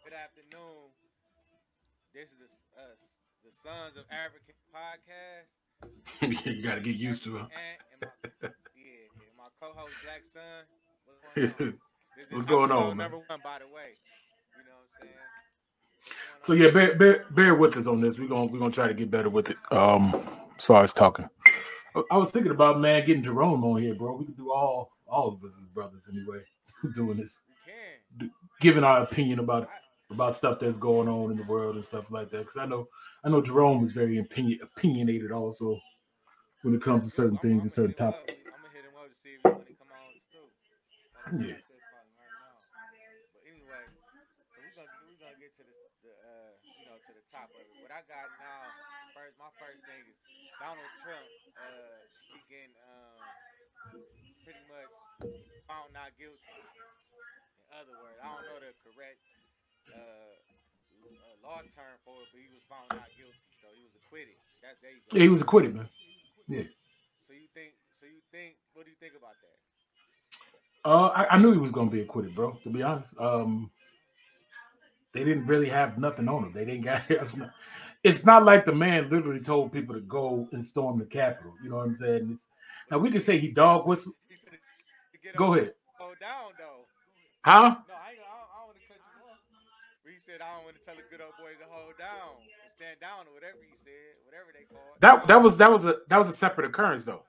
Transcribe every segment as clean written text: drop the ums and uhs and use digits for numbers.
Good afternoon. This is the Sons of African podcast. You got to This get is used to African Ant and my co-host Black Sun. What's going on? it. This is What's going episode on, man? number one, by the way. You know what I'm saying? What's going So on yeah, with you? bear with us on this. We're gonna try to get better with it. As far as talking, I was thinking about man getting Jerome on here, bro. We could do all of us as brothers anyway, doing this, We can. do, giving our opinion I about stuff that's going on in the world and stuff like that. Because I know Jerome is very opinionated also when it comes to good. certain I'm things I'm and gonna hit certain him up. topics. I'm gonna hit him up to see if he want to come on too. Hold on, Yeah. I should call him right now. But anyway, so we gonna get to to the top of it. What I got now, my first thing is Donald Trump. He getting pretty much found not guilty. In other words, I don't know the correct uh, law term for it, but he was found not guilty, so he was acquitted. There you go. Yeah, he was acquitted, man. Yeah. What do you think about that? I knew he was gonna be acquitted, bro. To be honest, they didn't really have nothing on him. They didn't got. It's not like the man literally told people to go and storm the Capitol. You know what I'm saying? Now we can say he He said dog whistle. he said to get a Go ahead, hold down though. huh? No, I don't want to cut you off. But he said I don't want to tell the good old boys to hold down and stand down or whatever he said, whatever they call it. That was a separate occurrence though.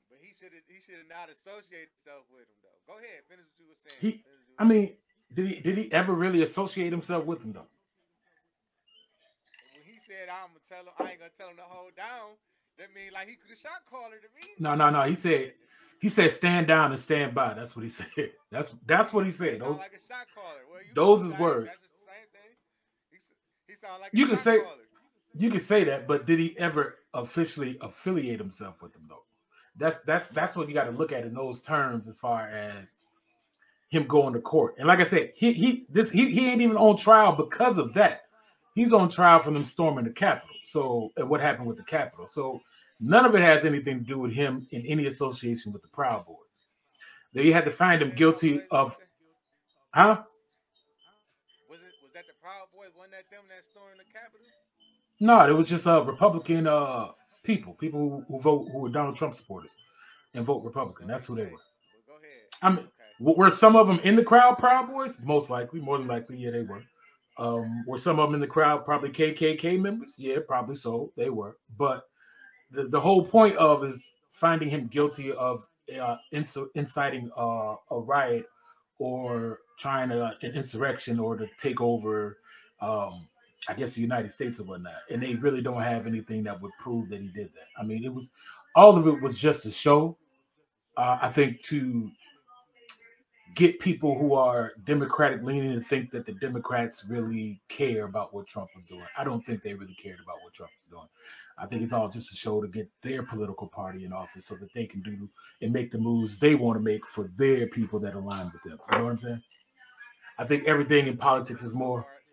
But he should have not associated himself with him though. Go ahead, finish what you were saying. He, Finish what you I were saying. mean, did he ever really associate himself with him though? When he said I'm gonna tell him, I ain't gonna tell him to hold down. That means like he could have shot caller to me. No, no, no. He said stand down and stand by. That's what he said. That's what he That said. sound Those like a shot caller. Well, those is got it. words. That's just the same thing. He sound like a You can shot say caller. you can say that, but did he ever officially affiliate himself with them though? That's what you got to look at in those terms as far as him going to court. And like I said, he ain't even on trial because of that. He's on trial for them storming the Capitol. So and what happened with the Capitol. So none of it has anything to do with him in any association with the Proud Boys. They had to find him Man, no. guilty of huh? Was that the Proud Boys? Wasn't that them that stormed the Capitol? No, it was just Republican people who vote who were Donald Trump supporters and vote Republican. So they That's who they say. were. Well, go ahead. I mean, Okay. were some of them in the crowd Proud Boys? Most likely, more than likely, yeah, they were. Were some of them in the crowd probably KKK members? Yeah, probably so. They were. But the whole point of is finding him guilty of inciting a riot or trying an insurrection or to take over, I guess, the United States or whatnot. And they really don't have anything that would prove that he did that. I mean, it was all of it was just a show. I think to get people who are Democratic leaning to think that the Democrats really care about what Trump was doing. I don't think they really cared about what Trump was doing. I think it's all just a show to get their political party in office so that they can do and make the moves they want to make for their people that align with them. You know what I'm saying? I think everything in Why they politics is pushing so more. hard to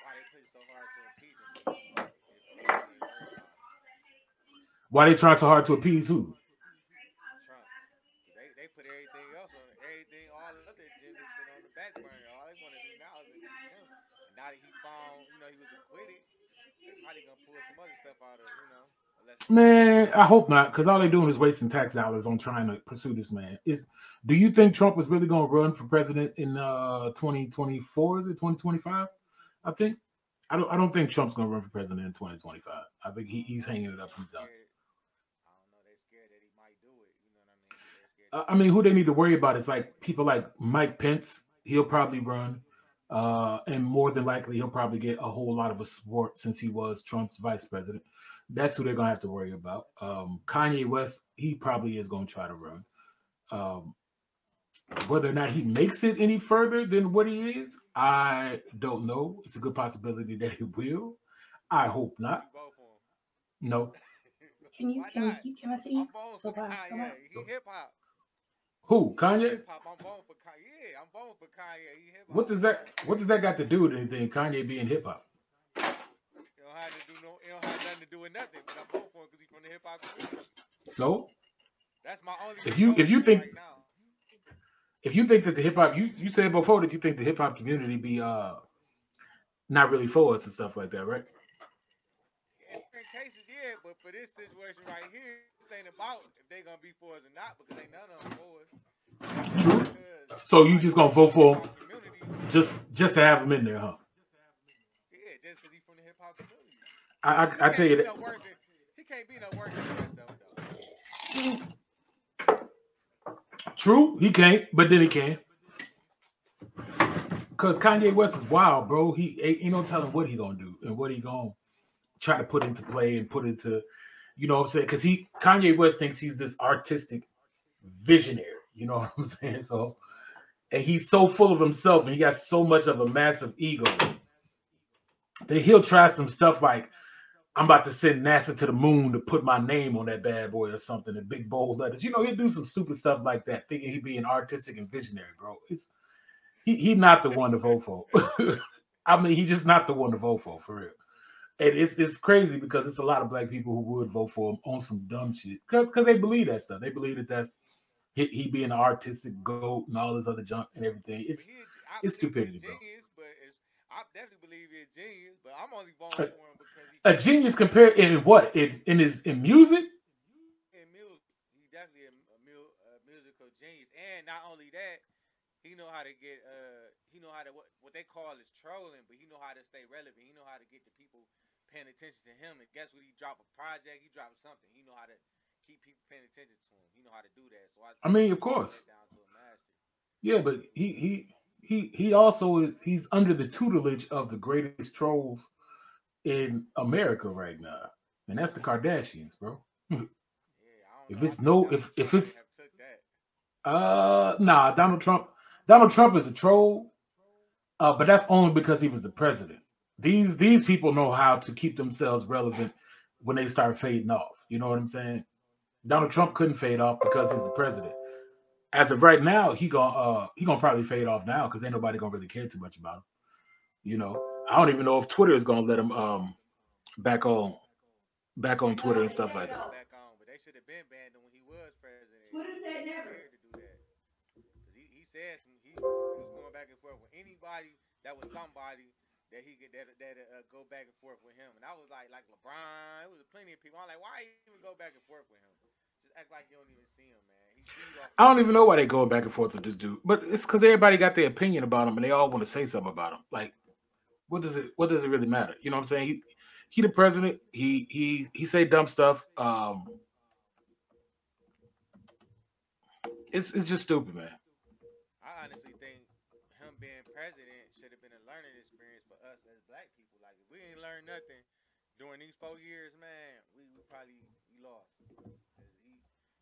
Why they pushing so hard to impeach him though? If he ain't worried about it, Why they trying so hard to appease who? Trump. Cause they put everything else on everything. All the other agendas been on the back burner. All they want to do now is impeach him. And now that he found, he was acquitted, they probably gonna pull some other stuff out of, unless Man, I hope not, because all they're doing is wasting tax dollars on trying to pursue this man. Do you think Trump is really going to run for president in 2024? Is it 2025? I think. I don't think Trump's going to run for president in 2025. I think he's hanging it up. they He's done. scared. I don't know. They scared that he might do it. You know what I mean? They're scared that he I might mean, who do they it. need to worry about is like people like Mike Pence. He'll probably run, and more than likely he'll probably get a whole lot of a support since he was Trump's vice president. That's who they're going to have to worry about. Kanye West, he probably is going to try to run. Um, Whether or not he makes it any further than what he is, I don't know. It's a good possibility that he will. I hope But not. you vote for him. No. Can you Why can not? you can I see I'm you? voting So for far, come on. Kanye. He hip hop. Who? He Kanye? hip hop. I'm voting for Kanye. Yeah, I'm voting for Kanye. He hip What hop. does that what does that got to do with anything? Kanye being hip hop. It don't have nothing to do with nothing. But I'm voting for him because he's from the hip hop community. So That's my only if reason you voting if you for him think right now. if you think that the hip hop, you said before that you think the hip hop community be not really for us and stuff like that, right? In certain cases, yeah, but for this situation right here, this ain't about if they gonna be for us or not because ain't none of them for us. This just True. because So you like just he gonna from vote the hip for him hop community. just to have him in there, huh? Yeah, just because he from the hip hop community. He I tell can't you be that. no worse than he can't be no worse than the rest of them though. True, he can't, but then he can. Cause Kanye West is wild, bro. He ain't no telling what he gonna do and what he gonna try to put into play and put into, you know what I'm saying? Because Kanye West thinks he's this artistic visionary. You know what I'm saying? So and he's so full of himself and he got so much of a massive ego that he'll try some stuff like I'm about to send NASA to the moon to put my name on that bad boy or something in big bold letters. You know, he'll do some stupid stuff like that, thinking he'd be an artistic and visionary, bro. He not the one to vote for. I mean, he's just not the one to vote for real. And it's crazy because it's a lot of black people who would vote for him on some dumb shit because they believe that stuff. They believe that that's he being an artistic goat and all this other junk and everything. But I It's believe he a stupidity, bro. genius. But I definitely believe he a genius. But I'm only voting A, for him because he a from the genius hip hop compared in community. what in music. In music, he definitely a musical genius. And not only that, he know how to get he know how to what they call is trolling, but he know how to stay relevant. He know how to get the people paying attention to him. And guess what? He drop a project, he drop something. He know how to keep people paying attention to him. He know how to do that. So I I mean, think of he got course, that down to a master. yeah, but he also is he's under the tutelage of the greatest trolls in America right now, and that's the Kardashians, bro. Yeah, I don't If know. I it's think no, Donald if Trump may it's have took that. nah, Donald Trump is a troll, but that's only because he was the president. These people know how to keep themselves relevant when they start fading off. You know what I'm saying? Donald Trump couldn't fade off because he's the president. As of right now, he gonna probably fade off now because ain't nobody gonna really care too much about him. You know, I don't even know if Twitter is gonna let him back on back on I Twitter and think he stuff should like come that. back on, but they should have been banned him when he was president. He was scared to do that because he said he was going back and forth with anybody that was somebody that he could go back and forth with him. And I was like LeBron. It was plenty of people. I'm like, why even go back and forth with him? Just act like you don't even see him, man. He feed off of I don't you. even know why they going back and forth with this dude, but it's because everybody got their opinion about him and they all want to say something about him. Like, what does it really matter? You know what I'm saying? He the president. He say dumb stuff. It's just stupid, man. I honestly think him being president should have been a learning experience for us as black people. Like if we ain't learned nothing during these 4 years, man, we probably we lost.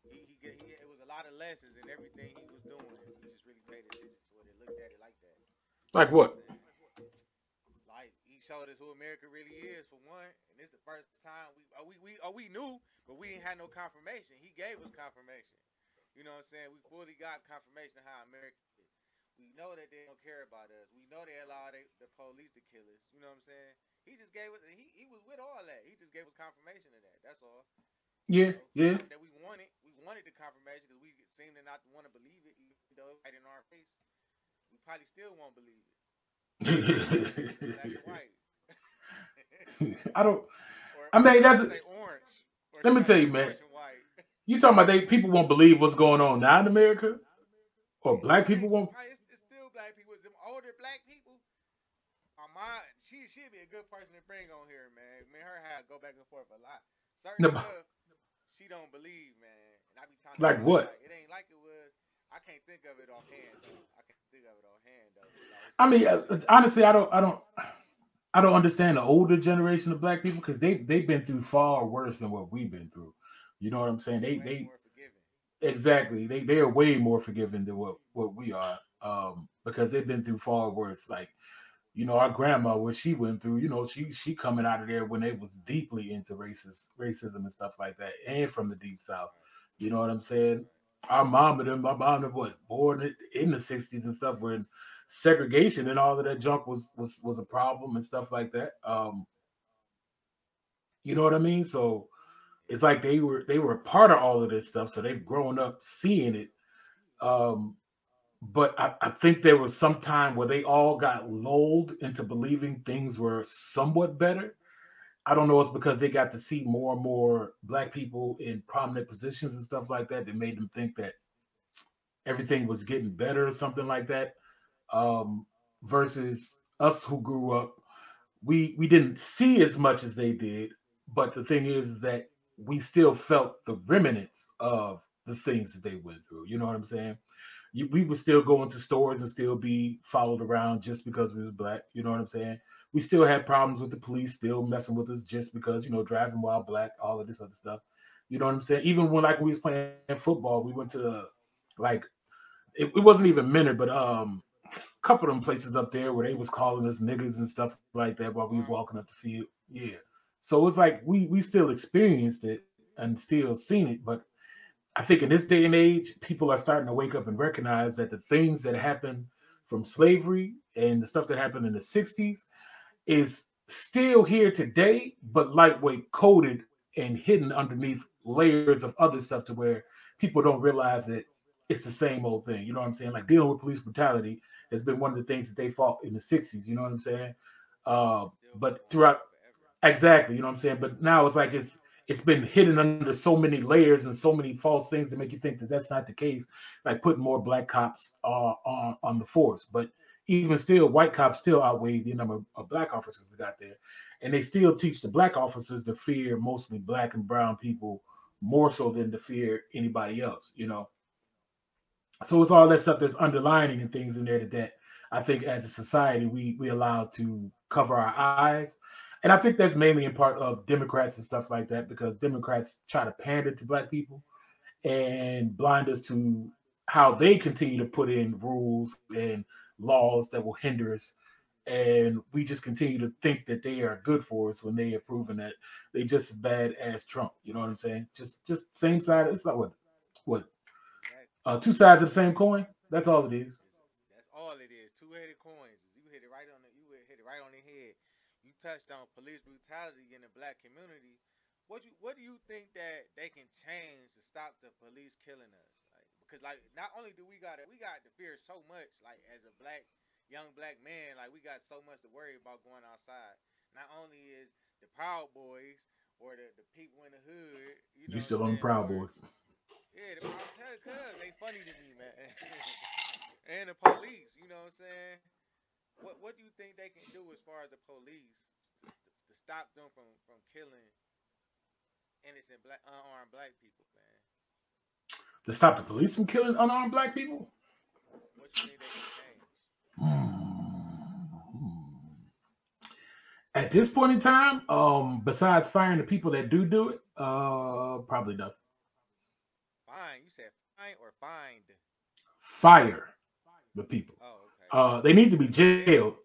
Cause it was a lot of lessons in everything he was doing if we just really paid attention to it and looked at it like that. Like You know what what? I'm saying? Like he showed us who America really is for one, and this is the first time we knew, but we ain't had no confirmation. He gave us confirmation. You know what I'm saying? We fully got confirmation of how America is. We know that they don't care about us. We know they allow the police to kill us. You know what I'm saying? He just gave us. He was with all that. He just gave us confirmation of that. That's all. You Yeah, know, yeah. something that we wanted. We wanted the confirmation because we seemed to not want to believe it, even though it's right in our face. We probably still won't believe it. It's in black and white. I don't. I Or mean, should I that's. say orange? Or Let should me I tell say you, man. orange and white? You talking about people won't believe what's going on now in America, or It black people might. won't. It's still black people. It's them older black people. My she'd be a good person to bring on here, man. Me and her had go back and forth a lot. Certain No, stuff she don't believe, man. And I be trying to like tell her what? like it ain't like it was. I can't think of it offhand though. I can't think of it offhand though. But like it's I certain mean, stuff she don't honestly, believe. I don't understand the older generation of black people because they've been through far worse than what we've been through. You know what I'm saying? They way They more forgiving. exactly they are way more forgiving than what we are because they've been through far worse. Like our grandma, what she went through, she coming out of there when they was deeply into racism and stuff like that, and from the deep south. Right. You know what I'm saying? Right. My mom was born in the '60s and stuff when segregation and all of that junk was a problem and stuff like that. You know what I mean? So it's Yeah. like they were a part of all of this stuff, so they've grown up seeing it. Um, but I think there was some time where they all got lulled into believing things were somewhat better. I don't know. It's because they got to see more and more black people in prominent positions and stuff like that that made them think that everything was getting better or something like that. Um, versus us who grew up, we didn't see as much as they did. But the thing is that we still felt the remnants of the things that they went through. You know what I'm saying? We would still go into stores and still be followed around just because we was black. You know what I'm saying? We still had problems with the police still messing with us just because, driving while black, all of this other stuff. You know what I'm saying? Even when like we was playing football, we went to like it wasn't even Minute, but a couple of them places up there where they was calling us niggas and stuff like that while we was walking up the Wow. field. Yeah. So it's like we still experienced it and still seen it, but I think in this day and age, people are starting to wake up and recognize that the things that happened from slavery and the stuff that happened in the 60s is still here today, but lightweight coded and hidden underneath layers of other stuff to where people don't realize that it's the same old thing. You know what I'm saying? Like dealing with police brutality has been one of the things that they fought in the 60s. You know what I'm saying? Still been But going throughout on forever. exactly, you know what I'm saying? But now it's like it's been hidden under so many layers and so many false things to make you think that that's not the case. Like putting more black cops on the force, but even still, white cops still outweigh the number of black officers we got there, and they still teach the black officers to fear mostly black and brown people more so than to fear anybody else. So it's all that stuff that's underlining and things in there that I think as a society we allowed to cover our eyes. And I think that's mainly in part of Democrats and stuff like that because Democrats try to pander to black people and blind us to how they continue to put in rules and laws that will hinder us. And we just continue to think that they are good for us when they have proven that they just as bad as Trump. You know what I'm saying? Just same side. It's like what Exactly. two sides of the same coin. That's all it is. That's all it is. Two-headed coins. You hit it right on the. You hit it right on the head. You touched on police brutality in the black community. What do you think that they can change to stop the police killing us? Like because like not only do we got to fear so much like as a black young black man like we got so much to worry about going outside. Not only is the Proud Boys or the people in the hood, you You know what I'm still on the saying, Proud or Boys. yeah, I'm telling cuz they funny to me, man. And the police, you know what I'm saying? What do you think they can do as far as the police to stop them from killing innocent black unarmed black people, man? To stop the police from killing unarmed black people? What you think they can change? Hmm. At this point in time, besides firing the people that do it, probably nothing. Fine, you said fine or find? Fire the people. Oh, okay. They need to be Put them in jailed. jail.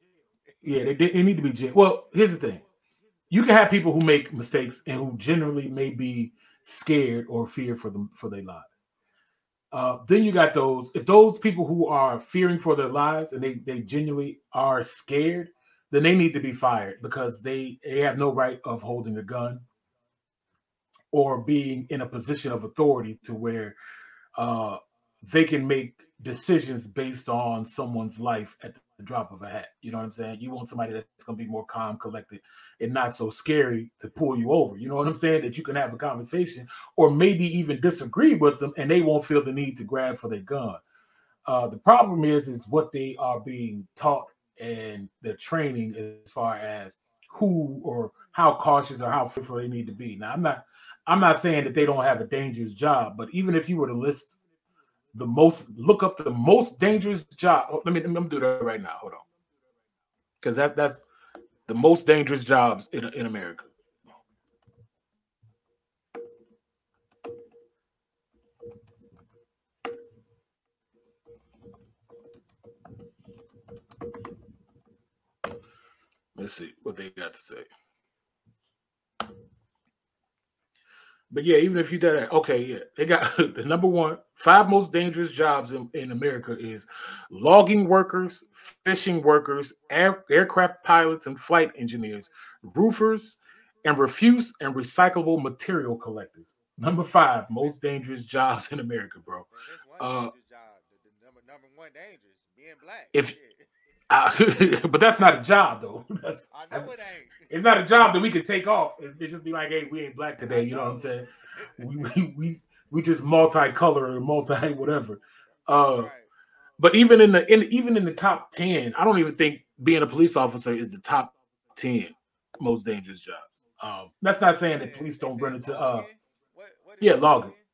Yeah, they need to be jailed. Well, here's the thing: you can have people who make mistakes and who generally may be scared or fear for their lives. Then you got those. If those people who are fearing for their lives and they genuinely are scared, then they need to be fired because they have no right of holding a gun or being in a position of authority to where uh, they can make decisions based on someone's life at the drop of a hat. You know what I'm saying? You want somebody that's going to be more calm, collected, and not so scary to pull you over. You know what I'm saying? That you can have a conversation or maybe even disagree with them and they won't feel the need to grab for their gun. The problem is what they are being taught and their training as far as who or how cautious or how fearful they need to be. Now, I'm not saying that they don't have a dangerous job, but even if you were to list look up the most dangerous job. Let me do that right now. Hold on, because that's the most dangerous jobs in America. Let's see what they got to say. But yeah, even if you did that, okay, yeah, they got the number one five most dangerous jobs in America is logging workers, fishing workers, aircraft pilots and flight engineers, roofers, and refuse and recyclable material collectors. Number five But most dangerous jobs in America, bro. that's one Uh, dangerous job. The number one dangerous. Being black. If Shit. but that's not a job though. I That's know it ain't. it's not a job that we can take off. It just be like, hey, we ain't black today. I You know what I'm know. saying? We just multicolor or multi whatever. Uh, Right. but even in the top 10, I don't even think being a police officer is the top 10 most dangerous jobs. That's not saying that police don't They run said into logging. What yeah, is logging. logging?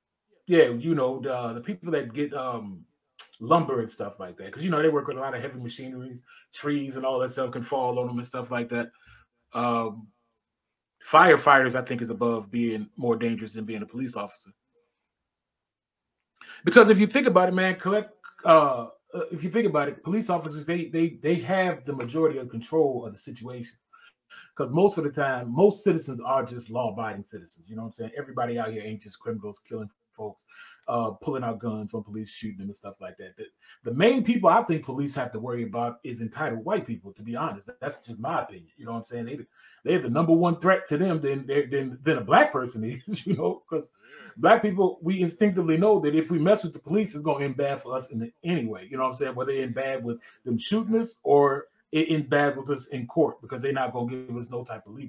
Yeah, the people that get lumber and stuff like that, because they work with a lot of heavy machineries, trees and all that stuff can fall on them and stuff like that. Um, Firefighters, I think, is above being more dangerous than being a police officer. Because if you think about it, man, if you think about it, police officers they have the majority of control of the situation. Because most of the time, most citizens are just law-abiding citizens. You know what I'm saying? Everybody out here ain't just criminals killing folks, pulling out guns on police, shooting them and stuff like that. The main people I think police have to worry about is entitled white people. To be honest, that's just my opinion. You know what I'm saying? They're the number one threat to them than a black person is. Because Yeah. black people, we instinctively know that if we mess with the police, it's gonna end bad for us anyway. You know what I'm saying? Whether it end bad with them shooting Right. us or it end bad with us in court because they're not gonna give us no type of leeway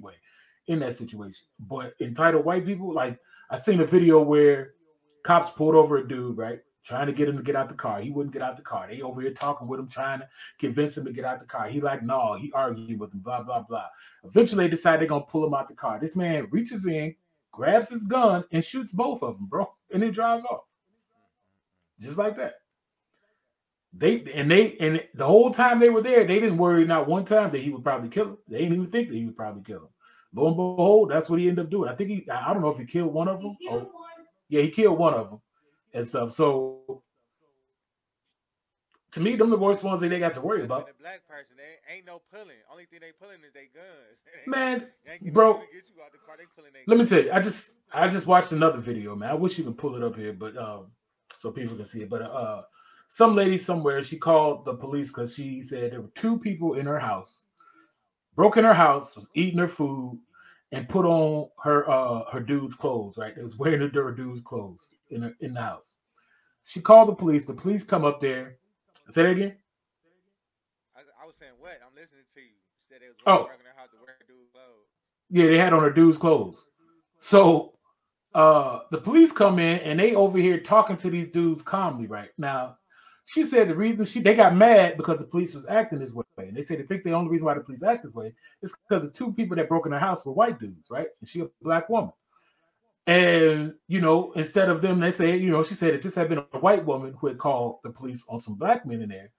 in that situation. But entitled white people, like I seen a video where cops pulled over a dude, right? Trying to get him to get out the car. He wouldn't get out the car. They over here talking with him, trying to convince him to get out the car. He like, no, he argued with them, blah, blah, blah. Eventually they decide they're gonna pull him out the car. This man reaches in, grabs his gun, and shoots both of them, bro. And then drives off. Mm-mm-mm. Just like that. And the whole time they were there, they didn't worry not one time that he would probably kill him. They didn't even think that he would probably kill him. Lo and behold, that's what he ended up doing. I don't know if he killed one of them. Oh, yeah, he killed one of them and stuff. So to me, them the worst ones that they got to worry about. And the black person, they ain't no pulling. Only thing they pulling is they guns. Man, They ain't getting no bro, money to get you out the car. They pulling their let me tell gun. you, I just watched another video, man. I wish you could pull it up here, but so people can see it. But some lady somewhere, she called the police because she said there were two people in her house, broke in her house, was eating her food, and put on her dude's clothes. Right, they was wearing her dude's clothes in the house. She called the police. The police come up there. Say that again. I was saying what? I'm listening to you. You said they was Oh, working their house to wear dude clothes. yeah, they had on her dude's clothes. So the police come in and they over here talking to these dudes calmly right now. She said the reason they got mad because the police was acting this way, and they said they think the only reason why the police act this way is because the two people that broke in her house were white dudes, right? And she a black woman. And instead of them, they say, she said if this had been a white woman who had called the police on some black men in there,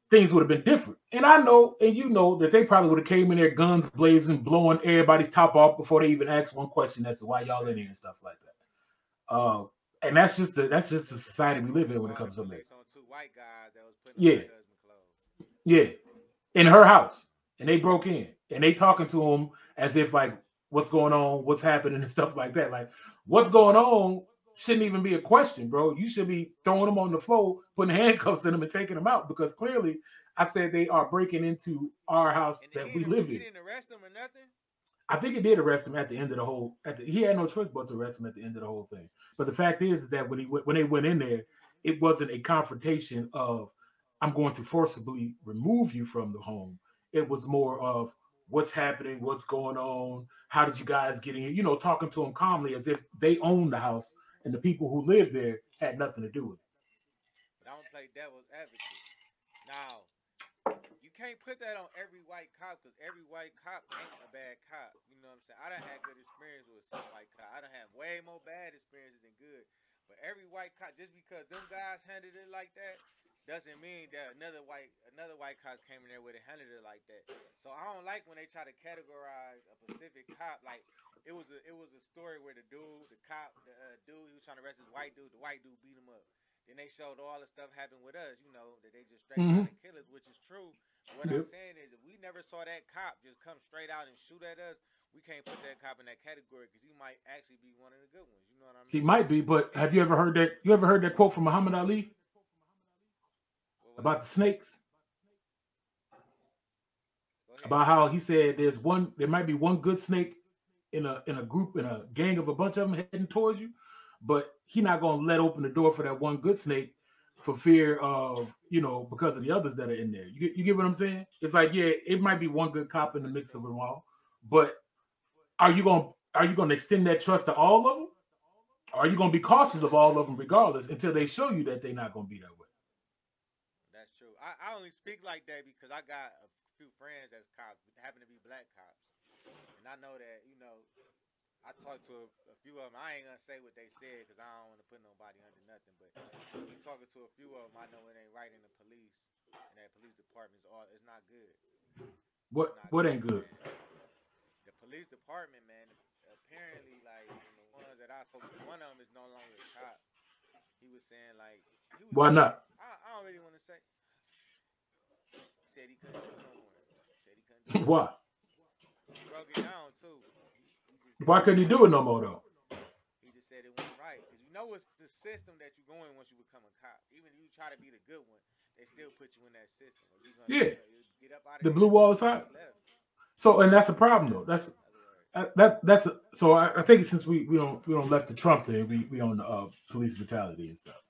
things would have been different. And I know, and that they probably would have came in there guns blazing, blowing everybody's top off before they even asked one question as to why y'all in here and stuff like that. And that's just the But the society black we live woman in when it called the comes to that. police on two white guys that was putting on Yeah, their husband clothes. yeah, in her house, and they broke in, and they talking to them as if like, what's going on, what's happening, and stuff like that. Like, what's going on shouldn't even be a question, bro. You should be throwing them on the floor, putting handcuffs in them, and taking them out because clearly, I said they are breaking into our house And that we live he in. didn't arrest him or nothing. I think it did arrest him at the end of the whole. He had no choice but to arrest him at the end of the whole thing. But the fact is that when they went in there, it wasn't a confrontation of "I'm going to forcibly remove you from the home." It was more of what's happening, what's going on, how did you guys get in here? Talking to them calmly as if they owned the house and the people who lived there had nothing to do with it. But I'm gonna play devil's advocate. Now, you can't put that on every white cop because every white cop ain't a bad cop. You know what I'm saying? I done had good experience with some white cop. I done had way more bad experiences than good. But every white cop, just because them guys handled it like that, doesn't mean that another white cops came in there with it handled it like that. So I don't like when they try to categorize a specific cop. Like it was a story where the cop, the dude, he was trying to arrest this white dude. The white dude beat him up. Then they showed all the stuff happened with us, that they just straight trying Mm-hmm. to kill us, which is true. What I'm Yep. saying is, if we never saw that cop just come straight out and shoot at us, we can't put that cop in that category because he might actually be one of the good ones. You know what I He mean? might be, but have you ever heard that? You ever heard that quote from Muhammad Ali What was about it? the snakes? Go ahead. About how he said there might be one good snake in a group in a gang of a bunch of them heading towards you, but he not gonna let open the door for that one good snake for fear of, because of the others that are in there. You get what I'm saying? It's like, yeah, it might be one good cop in the That's mix true. of them all, but are you going to extend that trust to all of them? Or are you going to be cautious of all of them regardless until they show you that they're not going to be that way? That's true. I only speak like that because I got a few friends as cops, happen to be black cops, and I know that I talked to a few of them. I ain't gonna say what they said because I don't want to put nobody under nothing. But just me talking to a few of them, I know it ain't right in the police, and that police department's all. It's not good. It's not What good, ain't good? man. The police department, man. Apparently, like from the ones that I spoke to, one of them is no longer a cop. He was saying like he was. Why not? I don't really want to say. He said he couldn't do it no more. He said he couldn't do it no Why? more. He broke it down too. He just Why said couldn't he do it no more though? he just said it wasn't right because it's the system that you go in once you become a cop. Even if you try to be the good one, they still put you in that system. If you gonna Yeah, you get up out of the blue there, wall and side. he left. So, and that's a problem though. That's Other word. so. I think since we don't left the Trump thing, we on police brutality and stuff.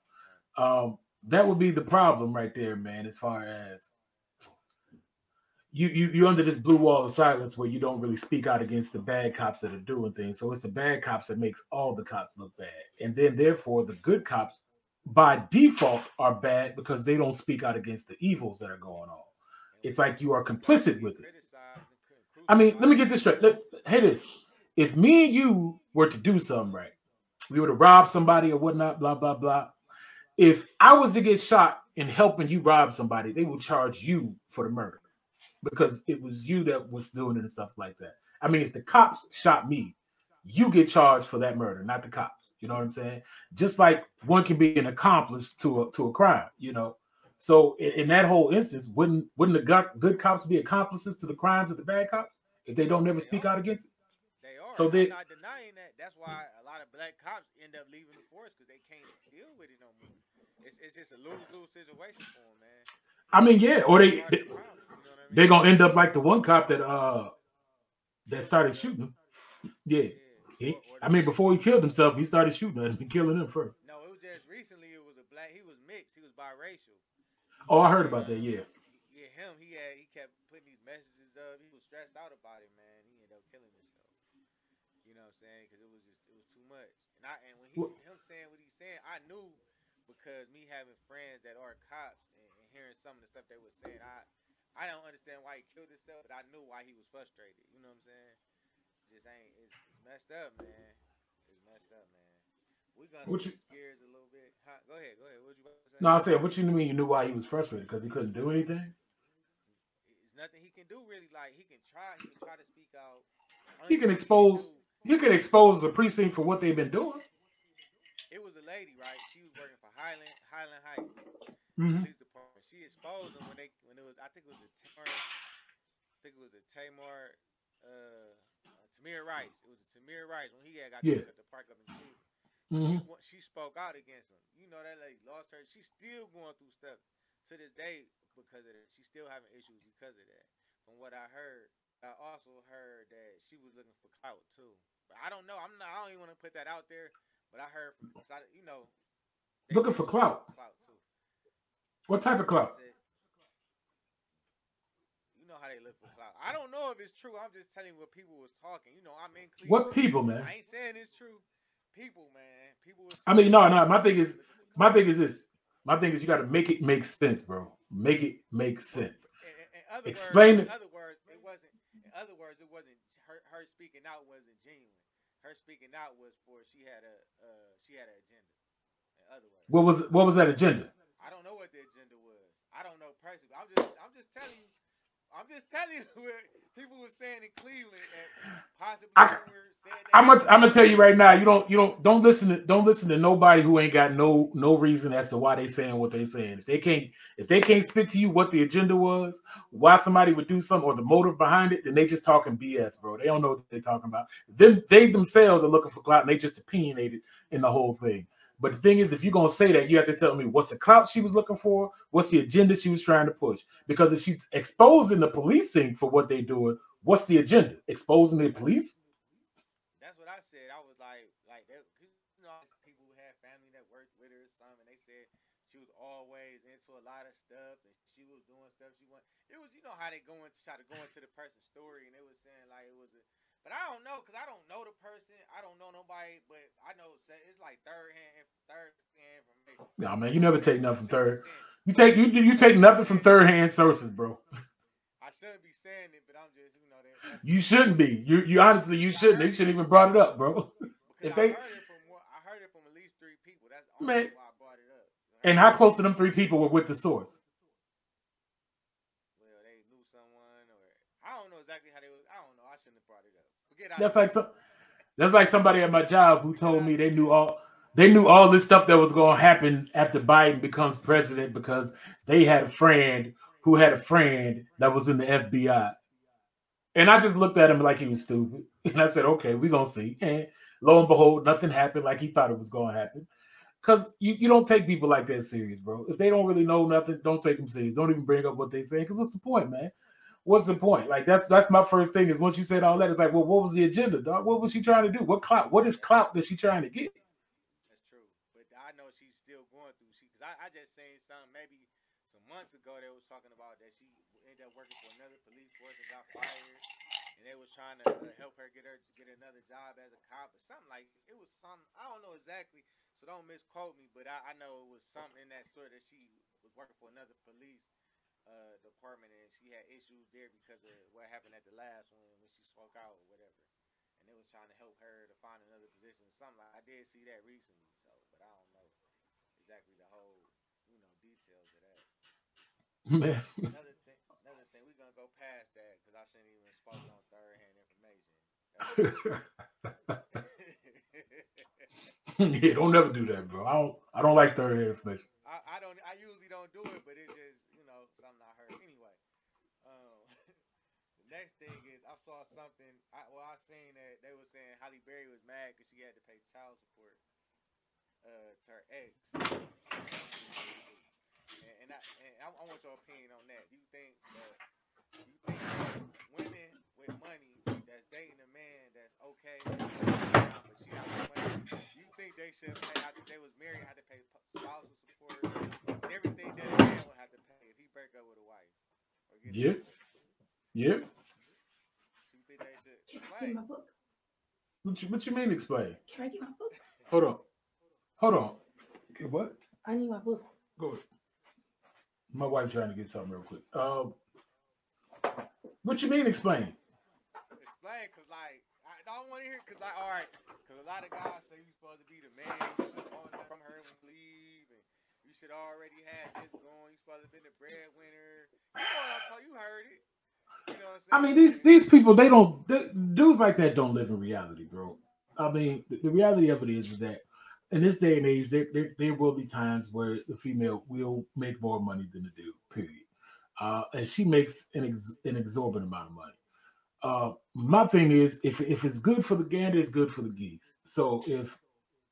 Right. That would be the problem right there, man. As far as you're under this blue wall of silence where you don't really speak out against the bad cops that are doing things. So it's the bad cops that makes all the cops look bad, and then therefore the good cops by default are bad because they don't speak out against the evils that are going on. It's like you are And when complicit we with it. criticize and I mean, let me crucify get this straight. Hey, this. If me and you were to do something right, we were to rob somebody or whatnot, blah, blah, blah. If I was to get shot in helping you rob somebody, they will charge you for the murder because it was you that was doing it and stuff like that. I mean, if the cops shot me, you get charged for that murder, not the cops. You know what I'm saying? Just like one can be an accomplice to a crime. So in that whole instance, wouldn't the good cops be accomplices to the crimes of the bad cops if they don't never they speak out are. against it? They are, So and I'm they, not denying that. That's why a lot of black cops end up leaving the force because they can't deal with it no more. It's just a lose lose situation for them, man. I mean, yeah, or That's they, part of they the problem. You know what I they're mean? gonna end up like the one cop that Killed started himself. shooting. Yeah, Yeah, or I the mean, before he killed himself, he started shooting and killing him first. no, it was just recently. It was a black. He was mixed. He was biracial, Oh, I heard and about that. Yeah. yeah, him. He kept putting these messages up. He was stressed out about it, man. He ended up killing himself. You know what I'm saying? Because it was too much. And when him saying what he's saying, I knew because me having friends that are cops and hearing some of the stuff they were saying, I don't understand why he killed himself, but I knew why he was frustrated. You know what I'm saying? Just ain't it's messed up, man. It's messed up, man. We gonna What you? switch gears a little bit. Huh? Go ahead, go ahead. What you about to say? No, I said, what you mean? You knew why he was frustrated because he couldn't do anything. It's nothing he can do really. Like he can try to speak out. He Only can thing he can expose. do. You can expose the precinct for what they've been doing. It was a lady, right? She was working for Highland Heights Mm-hmm. Police Department. She exposed them when it was I think it was a Tamar I think it was a Tamir Rice. It was a Tamir Rice when he had got Yeah. the park up in Cleveland. Mm-hmm. She spoke out against him. You know that lady lost her. She's still going through stuff to this day because of that. She's still having issues because of that. From what I heard, but I also heard that she was looking for clout too. But I don't know. I don't even want to put that out there. But I heard from they Looking said for she was clout. looking for clout too. What type of Somebody clout? said you know how they look for clout. I don't know if it's true. I'm just telling you what people was talking. I'm in What Cleveland. people, man? I ain't saying it's true. People, man. People was I mean, talking no, that no. she My was thing is, looking for my clout. thing is this. My thing is, you got to make it make sense, bro. Make it make Well, sense. in other words, Explain it. it wasn't. In other words, it wasn't her speaking out wasn't genuine. Her speaking out was for she had an agenda. In other words, What was that agenda? I don't know what the agenda was. I don't know personally. I'm just telling you. I'm just telling you what people were saying in Cleveland that possibly I rumor said I'm that gonna, I'm happened. gonna tell you right now. You don't listen to nobody who ain't got no reason as to why they saying what they saying. If they can't speak to you what the agenda was, why somebody would do something or the motive behind it, then they just talking BS, bro. They don't know what they're talking about. They themselves are looking for clout and they just opinionated in the whole thing. But the thing is, if you're gonna say that, you have to tell me what's the clout she was looking for, what's the agenda she was trying to push. Because if she's exposing the policing for what they're doing, what's the agenda? Exposing the police? That's what I said. I was like, people who had family that worked with her or something, and they said She was always into a lot of stuff, and she was doing stuff she want. It was, you know how they go into try to go into the person's story, and they was saying like it was a. But I don't know, cause I don't know the person. I don't know nobody, but I know it's like third hand information. Nah, man, you never take I nothing from shouldn't be third. saying it. You I take shouldn't be nothing from saying it. third hand sources, bro. I shouldn't be saying it, but I'm just, that's You just shouldn't be. You honestly you because I shouldn't. They heard it shouldn't even brought it up, bro. because If they I heard it from at least three people. That's the only man, reason why I brought it up. You know what and I'm how saying? close to them three people were with the source? Well, they knew someone, or I don't know exactly how they was. I don't know. I shouldn't have brought it up. Forget I That's said like it. some. That's like somebody at my job who Forget told I me said it. they knew all this stuff that was going to happen after Biden becomes president because they had a friend who had a friend that was in the FBI. And I just looked at him like he was stupid. And I said, okay, we're going to see. And lo and behold, nothing happened like he thought it was going to happen. Because you don't take people like that serious, bro. If they don't really know nothing, don't take them serious. Don't even bring up what they say. Because what's the point, man? What's the point? Like that's my first thing is once you said all that, it's like, well, what was the agenda, dog? What was she trying to do? What clout? What is clout that she trying to get? That's true. But I know she's still going through. Because I just seen something maybe some months ago they was talking about that she ended up working for another police force and got fired, and they was trying to help her get another job as a cop or something like it was some I don't know exactly, so don't misquote me, but I know it was something in that sort that she was working for another police department and she had issues there because of what happened at the last one when she spoke out or whatever, and they was trying to help her to find another position. Something like I did see that recently, so but I don't know exactly the whole details of that. Man. Another thing, we're gonna go past that because I shouldn't even spoke on third hand information. That was another thing. Yeah, don't never do that, bro. I don't like third hand information. I usually don't do it, but it's just something I heard anyway. The next thing is I saw something. I seen that they were saying Halle Berry was mad because she had to pay child support to her ex that she was into, and I want your opinion on that. Do you think that women with money that's dating a man that's okay, that's doing fine, but she got more money? Do you think they should pay after they was married? Had to pay spousal support and everything that a man would have to pay if he break up with a wife or get a Yeah, divorce? yeah. So you think they should Can I get explain? my book? What you mean explain? Can I get my book? Hold on. Hold on. Okay, what? I need my book. Go ahead. My wife's trying to get something real quick. What you mean explain? Explain, cause like I don't want to hear, cause like all right, cause a lot of guys say you supposed to be the man, you should have known from her when you leave, and you should already had this going. You supposed to have been the breadwinner. You know what I'm talking? You heard it. You know what I'm I mean, saying? these people they don't dudes like that don't live in reality, bro. I mean, the reality of it is that in this day and age, there will be times where the female will make more money than the dude. Period. And she makes an exorbitant amount of money. My thing is, if it's good for the gander, it's good for the geese. So if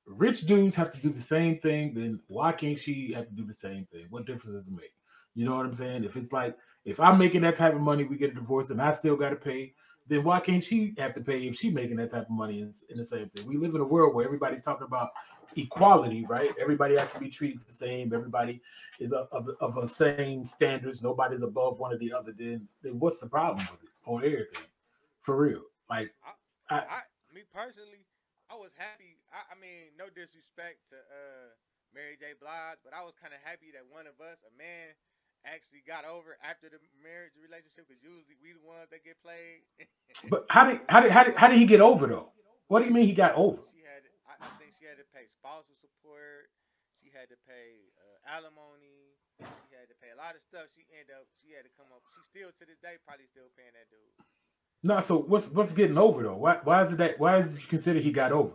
rich dudes have to do the same thing, then why can't she have to do the same thing? What difference does it make? You know what I'm saying? If it's like if I'm making that type of money, we get a divorce, and I still got to pay, then why can't she have to pay if she making that type of money in the same thing? We live in a world where everybody's talking about equality, right? Everybody has to be treated the same. Everybody is of a same standards. Nobody's above one or the other. Then what's the problem with it on everything? For real, like I, I, me personally, I was happy. I mean, no disrespect to Mary J. Blige, but I was kind of happy that one of us, a man, actually got over after the marriage relationship. Because usually we the ones that get played. but how did But how we did the how did, how ones. did he get over though? What do you mean he got over? She had. I think she had to pay spousal support. She had to pay alimony. She had to pay a lot of stuff. She ended up. She had to come up. She still to this day probably still paying that dude. No, so what's getting over though? Why is it that why is it you consider he got over?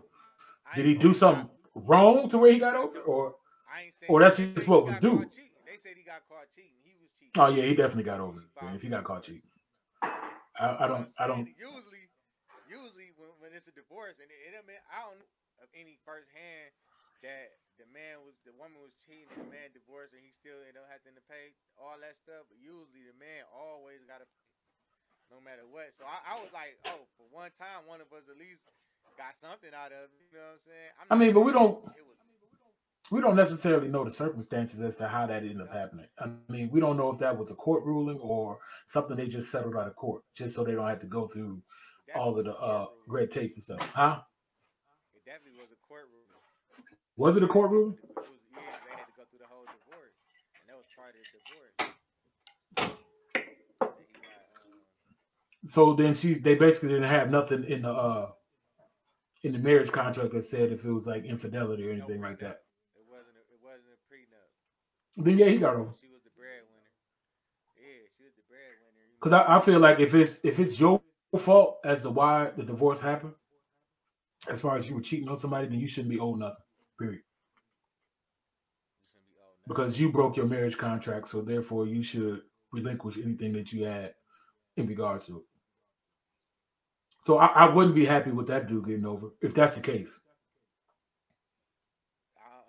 I Did ain't he do saying he got something wrong to where he got over, no. I ain't saying or that's they just say what he was got caught due? cheating. They said he got caught cheating. He was cheating. Oh yeah, he definitely got When over she it. Man. filed If he for got caught divorce. cheating, But what I'm I saying, don't. usually when it's a divorce, and I don't know of any first hand that the woman was cheating, and the man divorced, and he still ended up having to pay all that stuff. But usually the man always got to pay, no matter what. So I was like, oh, for one time, one of us at least got something out of it. You know what I'm saying? I'm I not mean, but we saying that don't it was. we don't necessarily know the circumstances as to how that ended up happening. I mean, we don't know if that was a court ruling or something they just settled out of court, just so they don't have to go through It all definitely of was the a court ruling. red tape and stuff. Huh? It definitely was a court ruling. Was it a Like court ruling? it was, yeah, they had to go through the whole divorce, and that was part of the divorce. That he got So then they basically didn't have nothing in the marriage contract that said if it was like infidelity or no anything like prenup. that. It wasn't a prenup. Then yeah, he got So over. she was the breadwinner. Yeah, she was the breadwinner. You Because know, I feel like if it's your fault as to why the divorce happened, as far as you were cheating on somebody, then you shouldn't be owed nothing. Period. you shouldn't be owed nothing. Because you broke your marriage contract, so therefore you should relinquish anything that you had in regards to it. So I wouldn't be happy with that dude getting over if that's the case.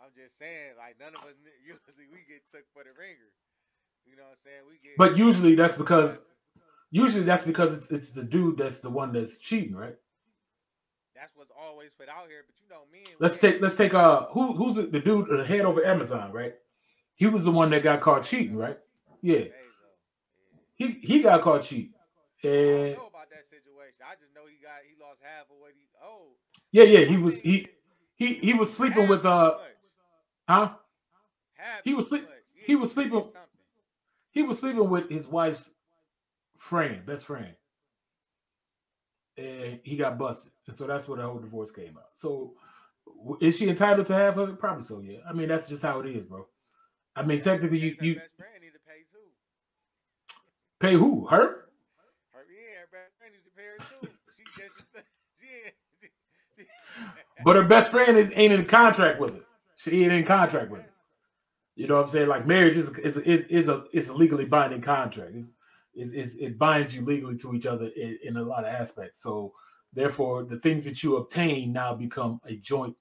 I'm just saying, like none of us usually we get took for the ringer. You know what I'm saying? We get But usually that's we because it's the dude that's the one that's cheating, right? that's what's always put out here. But you know, men we Let's ain't take let's take who's the dude the head over Amazon, right? He was the one that got caught cheating, Bezos. right? Yeah, Bezos. Yeah. he got caught cheating, I don't and know about that situation. I just know he lost half of what he owed. yeah, But he my was thing is he was sleeping half with is too much. huh? Half He is was too sleep much. Yeah, he you was need to sleeping get something. he was sleeping with his wife's friend, best friend, and he got busted, and so that's where the whole divorce came out. So is she entitled to half of it? Probably so. Yeah, I mean that's just how it is, bro. I mean But I technically guess her you best friend need to pay too. pay who her, Her best friend need to pay her too. She just she ain't she, but her best friend ain't in contract with her. She ain't in contract with her. okay. You know what I'm saying? Like marriage is a legally binding contract. It binds you legally to each other in a lot of aspects. So therefore, the things that you obtain now become a joint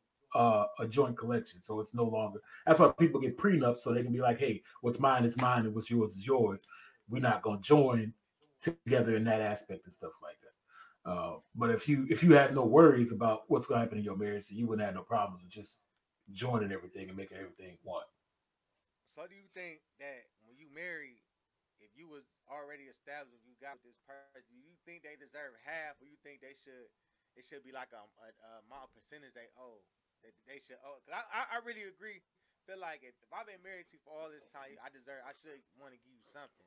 collection. So it's no longer. That's why people get prenups so they can be like, hey, what's mine is mine and what's yours is yours. We're not gonna join together in that aspect and stuff like that. But if you had no worries about what's gonna happen in your marriage, then you wouldn't have no problems with just joining everything and making everything one. So do you think that when you married, if you was already established, you got with this person, do you think they deserve half, or you think it should be like a amount percentage they owe that they should owe? Cause I really agree. Feel like if I've been married to you for all this time, I should want to give you something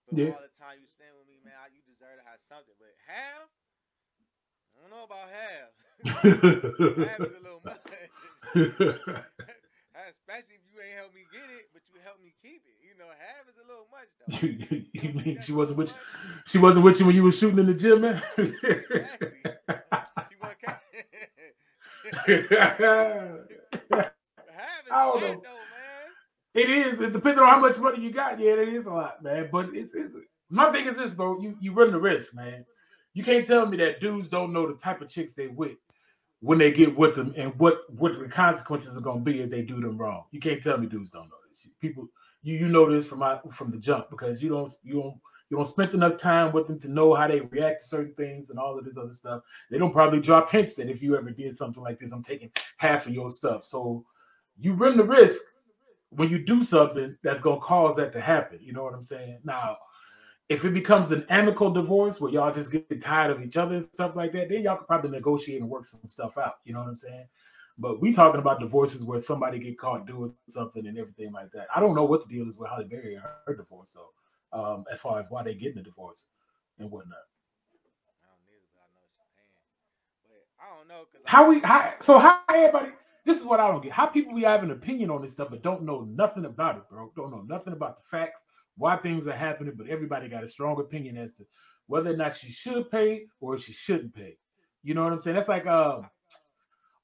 for Yeah. all the time you spend with me, man. You deserve to have something, but half, I don't know about half. Half is a little much. Especially if you ain't help me get it, but you help me keep it. You know, half is a little much though. You You don't think mean that's a little much? she wasn't with you when you were shooting in the gym, man? Exactly. She want half is I a don't lot know. though, man. It is. It depends on how much money you got. Yeah, it is a lot, man. But it's my thing is this, bro. You run the risk, man. You can't tell me that dudes don't know the type of chicks they with when they get with them and what the consequences are gonna be if they do them wrong. You can't tell me dudes don't know this. People, you know this from the jump because you don't spend enough time with them to know how they react to certain things and all of this other stuff. They don't probably drop hints that if you ever did something like this, I'm taking half of your stuff. So you run the risk when you do something that's gonna cause that to happen. You know what I'm saying? Now, Mm-hmm. if it becomes an amicable divorce where y'all just get tired of each other and stuff like that, then y'all could probably negotiate and work some stuff out. You know what I'm saying? But we talking about divorces where somebody get caught doing something and everything like that. I don't know what the deal is with Holly Berry and her divorce though, as far as why they getting a divorce and whatnot. I don't need it, but I know she paying. But I don't know, cause like How I we said, how so how everybody this is what I don't get. How people we have an opinion on this stuff but don't know nothing about it, bro. Don't know nothing about the facts, why things are happening, but everybody got a strong opinion as to whether or not she should pay or if she shouldn't pay. You know what I'm saying? That's like I,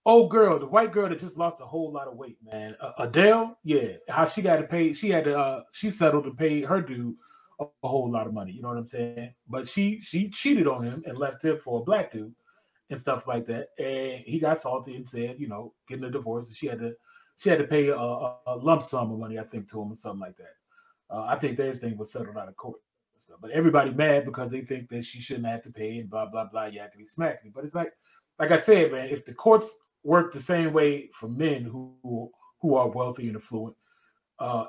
old girl, the white girl that just lost a whole lot of weight, man. Adele, yeah, how she got to pay, she had to, she settled and paid her dude a whole lot of money. You know what I'm saying? But she cheated on him and left him for a black dude and stuff like that, and he got salty and said, getting a divorce, and she had to pay a lump sum of money, I think, to him or something like that. I think their thing was settled out of court and stuff. But everybody mad because they think that she shouldn't have to pay and blah blah blah. Yakety smackety. But it's like I said, man, if the courts work the same way for men who who are wealthy and affluent.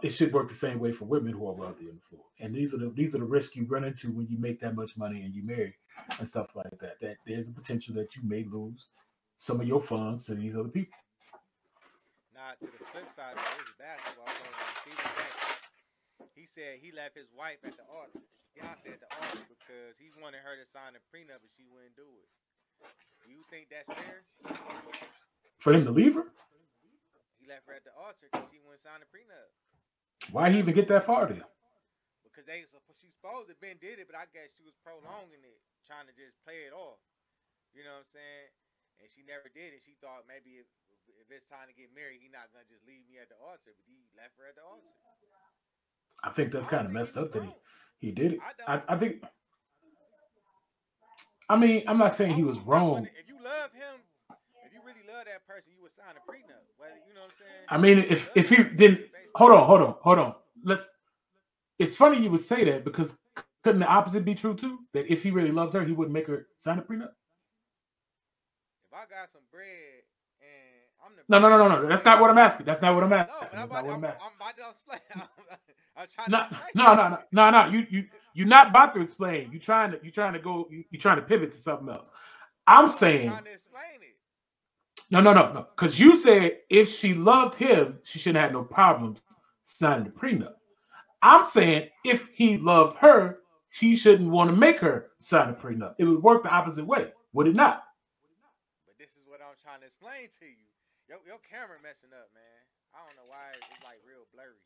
It should work the same way for women who are wealthy and affluent. And these are the risks you run into when you make that much money and you marry and stuff like that. That there's a potential that you may lose some of your funds to these other people. Now to the flip side though, this is basketball player named Stephen A. He said he left his wife at the altar. Fiance at the altar because he wanted her to sign a prenup and she wouldn't do it. Do you think that's fair? For him to leave her, He left her at the altar because she wouldn't sign a prenup. why he even get that far there? Because she supposed to Ben did it, but I guess she was prolonging it, trying to just play it off. You know what I'm saying? And she never did it. She thought maybe if it's time to get married, he not gonna just leave me at the altar, but he left her at the altar. I think that's I kind don't of think he messed was up that wrong. he did it. I I, don't. I think. I mean, I'm not saying Why he would was you not want wrong. to? If you love him, if you really love that person, you would sign a prenup. Whether you know what I'm saying. I mean, If you love if that he person, didn't, you basically hold on. Let's. It's funny you would say that because couldn't the opposite be true too? That if he really loved her, he wouldn't make her sign a prenup. if I got some bread and I'm the No, no, no, no, breadwinner, no. That's not what I'm asking. That's not what I'm no, but asking. That's not what I'm asking. I'm about to explain. I'm trying to No, explain no, it. no, no, no, no. You're not about to explain. You're trying to go. You're trying to pivot to something else. I'm No, I'm saying trying to explain it. no, no, no, no. Because you said if she loved him, she shouldn't have no problems signing the prenup. I'm saying if he loved her, he shouldn't want to make her sign a prenup. It would work the opposite way, would it not? But this is what I'm trying to explain to you. Your camera messing up, man. I don't know why it's like real blurry.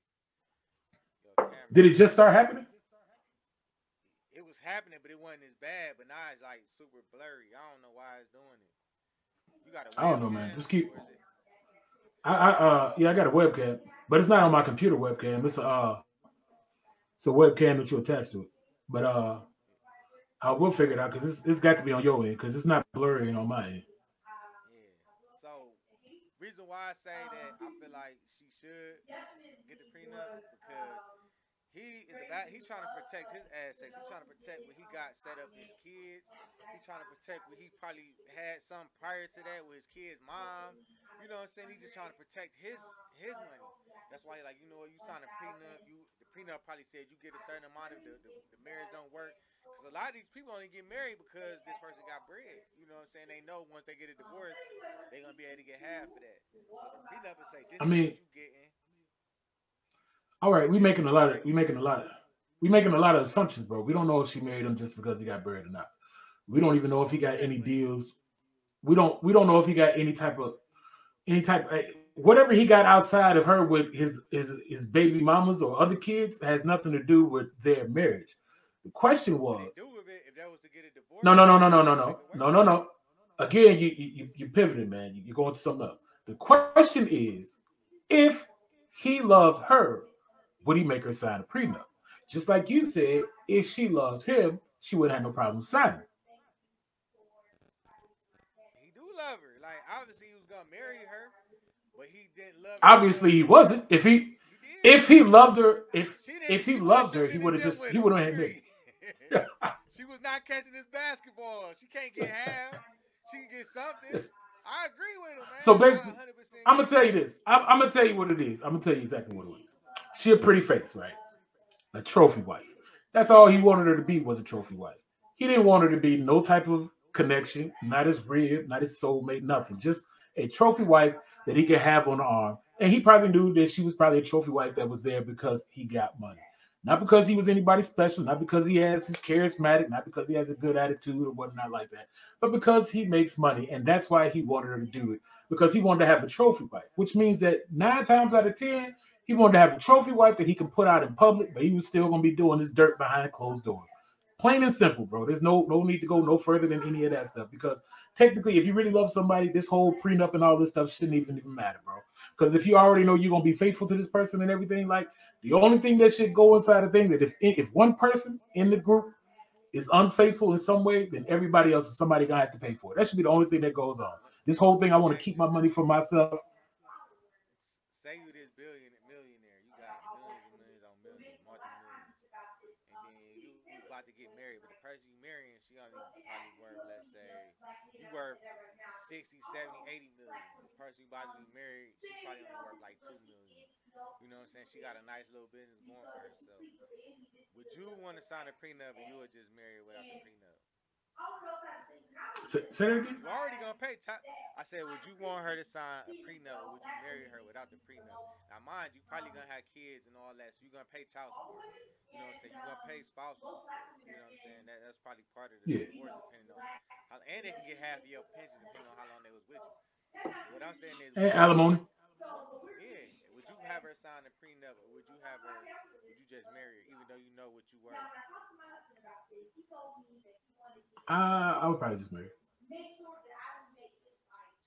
Your camera Did it messing just up. start happening? It was happening, but it wasn't as bad. But now it's like super blurry. I don't know why it's doing it. You got a I don't know, man. webcam Just keep. or is it? Yeah, I got a webcam, but it's not on my computer webcam. It's a webcam that you attach to it. But I will figure it out because it's got to be on your end because it's not blurry on my end. Yeah. So reason why I say that I feel like she should get the prenup because he's trying to protect his assets. He's trying to protect what he got set up for his kids. He's trying to protect what he probably had some prior to that with his kid's mom. You know what I'm saying? He's just trying to protect his money. That's why like you know you sign a prenup, you the prenup probably said you get a certain amount if the marriage don't work. Because a lot of these people only get married because this person got bread. You know what I'm saying? They know once they get a divorce, they're gonna be able to get half of that. So the prenup will say this I is what mean, you getting all right, and this is what you bringing in. we making a lot of assumptions, bro. We don't know if she married him just because he got bread or not. We don't even know if I'm he got any speculating. deals. We don't know if he got any type whatever he got outside of her with his baby mamas or other kids has nothing to do with their marriage. The question But was it do with it if that was to get a no, divorce, no, no, then no, no, that's no, gonna make no, it no, worse. no, no. Again, you pivoted, man. You're going to something else. The question is, if he loved her, would he make her sign a prenup? Just like you said, if she loved him, she wouldn't have no problem signing. He do love her. Like obviously he was gonna marry her, but he didn't love her Obviously, because he wasn't. he did. If he loved her, She if didn't. he She wasn't loved her, shooting he in the would have gym just with he him. would have had married. Period. She was not catching his basketball. She can't get half. She can get something. I agree with him, So man. I basically, 100% I'm gonna agree. tell you this. I'm gonna tell you what it is. I'm gonna tell you exactly what it is. She a pretty face, right? A trophy wife. That's all he wanted her to be was a trophy wife. He didn't want her to be no type of connection, not his rib, not his soulmate, nothing. Just a trophy wife that he could have on the arm. And he probably knew that she was probably a trophy wife that was there because he got money. Not because he was anybody special, not because he has his charismatic, not because he has a good attitude or whatnot like that, but because he makes money. And that's why he wanted her to do it. Because he wanted to have a trophy wife, which means that 9 times out of 10, he wanted to have a trophy wife that he can put out in public, but he was still gonna be doing his dirt behind closed doors. Plain and simple, bro. There's no need to go no further than any of that stuff because technically, if you really love somebody, this whole prenup and all this stuff shouldn't even matter, bro. Because if you already know you're gonna be faithful to this person and everything, like the only thing that should go inside the thing that if one person in the group is unfaithful in some way, then everybody else is somebody gonna have to pay for it. That should be the only thing that goes on. Let, This whole thing, I let me want to ask keep you my money this: for myself. say you this millionaire, you got millions and millions on millions, multi millions, and then you about to get married, but the person you marrying, she only probably worth, let's say, you worth 60, 70, 80 million. The person you about to be married, she probably only worth like 2 million. You know what I'm saying? She got a nice little business going for herself. Would you want to sign a prenup and you would just marry her without the prenup? Say that again. You already gonna pay. I said, would you want her to sign a prenup or would you marry her without the prenup? Now, mind you, probably gonna have kids and all that, so you're gonna pay child support. You know what I'm saying? You're gonna pay spousal support. You know what I'm saying? That's probably part of the Yeah. divorce, depending on how, and they can get half of your pension depending on how long they was with you. But what I'm saying is, And alimony. yeah, would you have her sign a prenup or would you have her? Would you just marry her even though you know what you worth? I would probably just marry.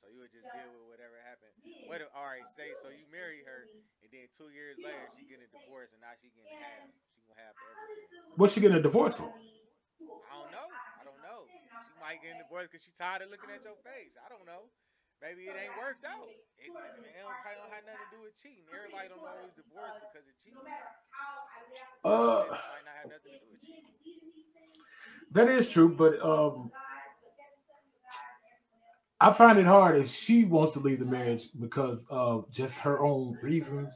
So you would just deal with whatever happened. What? All right, say so you marry her, and then 2 years later she getting a divorce, and now she getting half. She gonna have everything. What's she getting a divorce for? I don't know. I don't know. She might get a divorce because she tired of looking at your face. I don't know. Maybe it ain't worked out. Probably don't have nothing to do with cheating. Everybody don't always divorce because of cheating. You know what I'm Uh, saying? It might not have nothing to do with cheating. that is true, but I find it hard if she wants to leave the marriage because of just her own reasons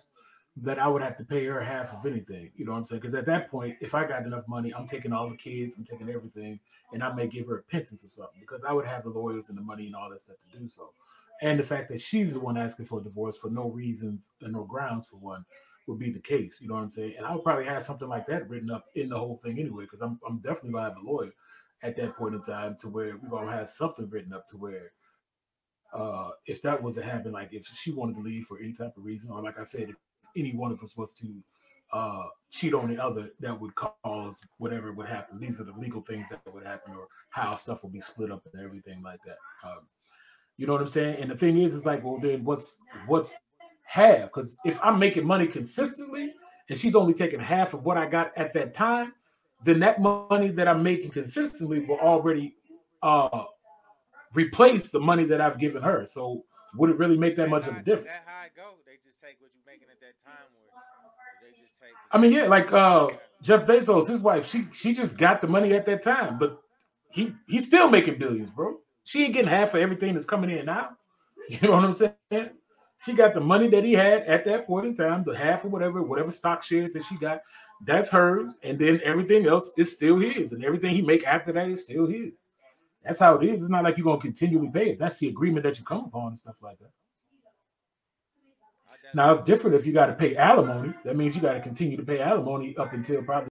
that I would have to pay her half of anything. You know what I'm saying? Because at that point, if I got enough money, I'm taking all the kids, I'm taking everything, and I may give her a pittance of something because I would have the lawyers and the money and all that stuff to do so. And the fact that she's the one asking for a divorce for no reasons and no grounds for one would be the case. You know what I'm saying? And I would probably have something like that written up in the whole thing anyway, because I'm definitely gonna have a lawyer at that point in time to where we're gonna have something written up to where if that was to happen, like if she wanted to leave for any type of reason, or like I said, if any one of us was to cheat on the other, that would cause whatever would happen. These are the legal things that would happen, or how stuff will be split up and everything like that. You know what I'm saying? And the thing is like, well, then what's half? Because if I'm making money consistently and she's only taking half of what I got at that time, then that money that I'm making consistently will already uh, replace the money that I've given her. So would it really make that much of a Is difference? that how it go? They just take what you making at that time, or they just take because I mean, every yeah, like Jeff Bezos, his wife, she just got the money at that time, but he's still making billions, bro. She ain't getting half of everything that's coming in now. You know what I'm saying? She got the money that he had at that point in time, the half or whatever stock shares that she got, that's hers, and then everything else is still his, and everything he make after that is still his. That's how it is. It's not like you're gonna continually pay it. That's the agreement that you come upon and stuff like that. I Now definitely it's agree with different that. if you got to pay alimony. That means you got to continue to pay alimony up until probably